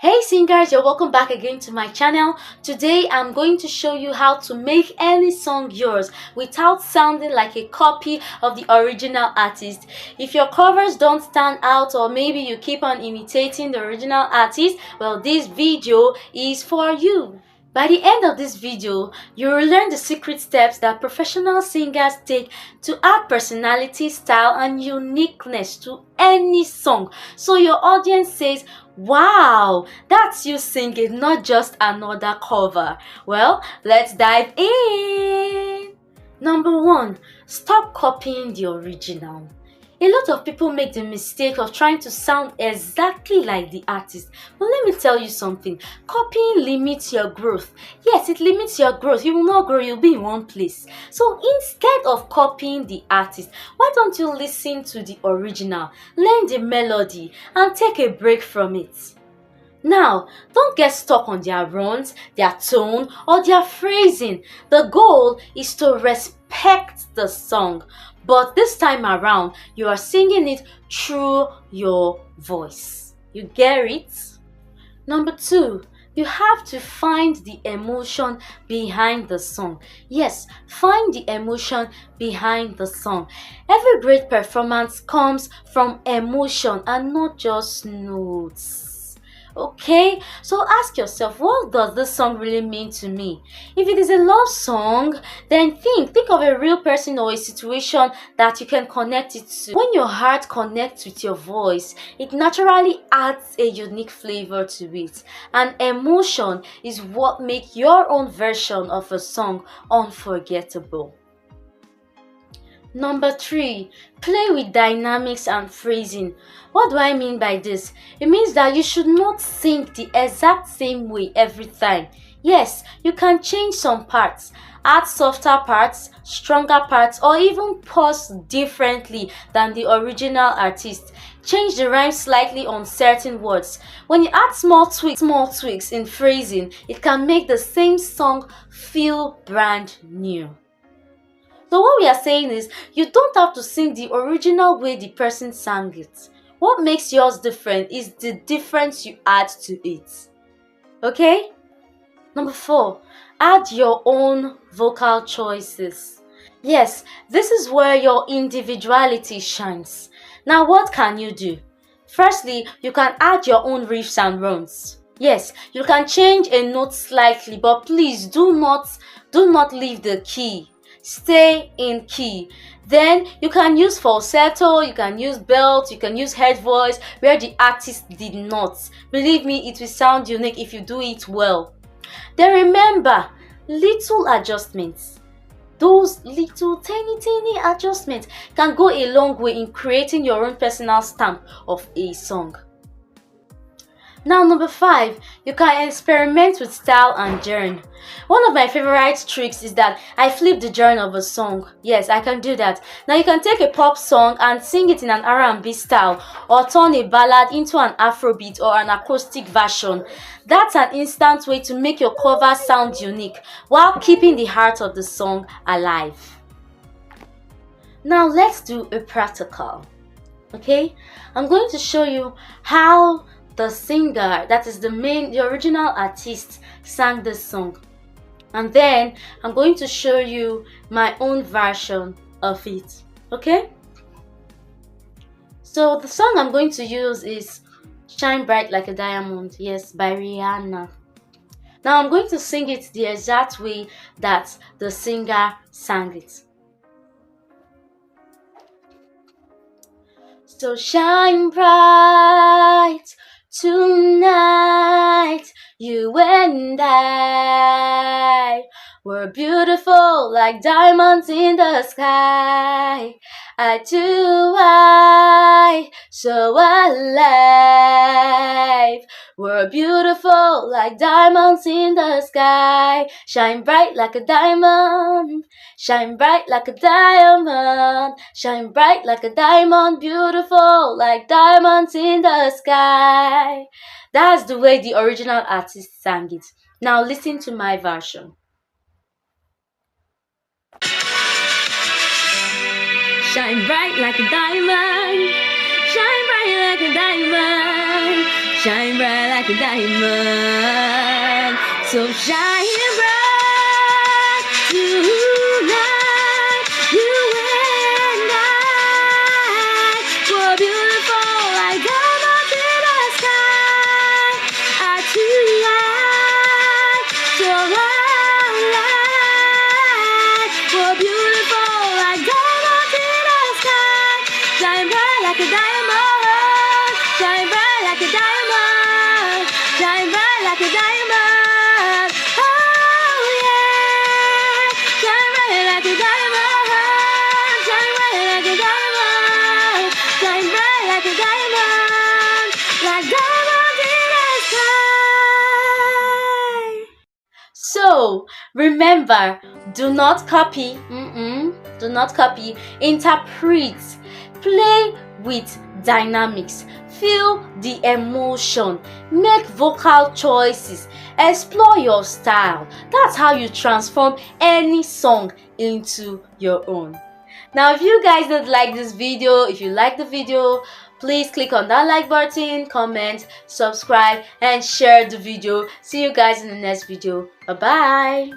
Hey singers, you're welcome back again to my channel. Today I'm going to show you how to make any song yours without sounding like a copy of the original artist. If your covers don't stand out or maybe you keep on imitating the original artist, well, this video is for you. By the end of this video, you will learn the secret steps that professional singers take to add personality, style, and uniqueness to any song. So your audience says, wow, that's you singing, not just another cover. Well, let's dive in. Number 1, stop copying the original. A lot of people make the mistake of trying to sound exactly like the artist. But let me tell you something. Copying limits your growth. Yes, it limits your growth. You will not grow, you'll be in one place. So instead of copying the artist, why don't you listen to the original, learn the melody, and take a break from it? Now, don't get stuck on their runs, their tone, or their phrasing. The goal is to respect the song, but this time around, you are singing it through your voice. You get it? Number 2, you have to find the emotion behind the song. Yes, find the emotion behind the song. Every great performance comes from emotion and not just notes. Okay, so ask yourself, what does this song really mean to me? If it is a love song, then think of a real person or a situation that you can connect it to. When your heart connects with your voice, it naturally adds a unique flavor to it. And emotion is what makes your own version of a song unforgettable. Number 3, play with dynamics and phrasing. What do I mean by this? It means that you should not sing the exact same way every time. Yes, you can change some parts, add softer parts, stronger parts, or even pause differently than the original artist. Change the rhyme slightly on certain words. When you add small tweaks in phrasing, it can make the same song feel brand new. So what we are saying is, you don't have to sing the original way the person sang it. What makes yours different is the difference you add to it. Okay? Number 4, add your own vocal choices. Yes, this is where your individuality shines. Now what can you do? Firstly, you can add your own riffs and runs. Yes, you can change a note slightly, but please do not leave the key. Stay in key. Then you can use falsetto, you can use belt, you can use head voice where the artist did not. Believe me, it will sound unique if you do it well. Then remember, little adjustments. Those little tiny adjustments can go a long way in creating your own personal stamp of a song. Now number 5, you can experiment with style and genre. One of my favorite tricks is that I flip the genre of a song. Yes, I can do that. Now you can take a pop song and sing it in an R&B style, or turn a ballad into an Afrobeat or an acoustic version. That's an instant way to make your cover sound unique while keeping the heart of the song alive. Now let's do a practical. Okay, I'm going to show you how the singer, that is the original artist, sang this song, and then I'm going to show you my own version of it. Okay, so the song I'm going to use is Shine Bright Like a Diamond, yes, by Rihanna. Now I'm going to sing it the exact way that the singer sang it. So shine bright tonight, you and I were beautiful like diamonds in the sky. Eye to eye, so alive. We're beautiful like diamonds in the sky. Shine bright like a diamond. Shine bright like a diamond. Shine bright like a diamond. Beautiful like diamonds in the sky. That's the way the original artist sang it. Now listen to my version. Shine bright like a diamond. Shine bright like a diamond. shine bright like a diamond. So shine bright tonight. You and I were beautiful like diamonds in the sky. Our two light, so light, were beautiful like diamonds in the sky. Shine bright like a diamond. Shine bright like a diamond. Shine bright like a diamond. Oh yeah. Shine bright like a diamond. Shine bright like a diamond. Shine bright like a diamond. Like diamonds in the sky. So remember, do not copy. Do not copy. Interpret. Play with dynamics. Feel the emotion. Make vocal choices. Explore your style. That's how you transform any song into your own. Now, if you guys did like this video, if you like the video, please click on that like button, comment, subscribe, and share the video. See you guys in the next video. Bye bye.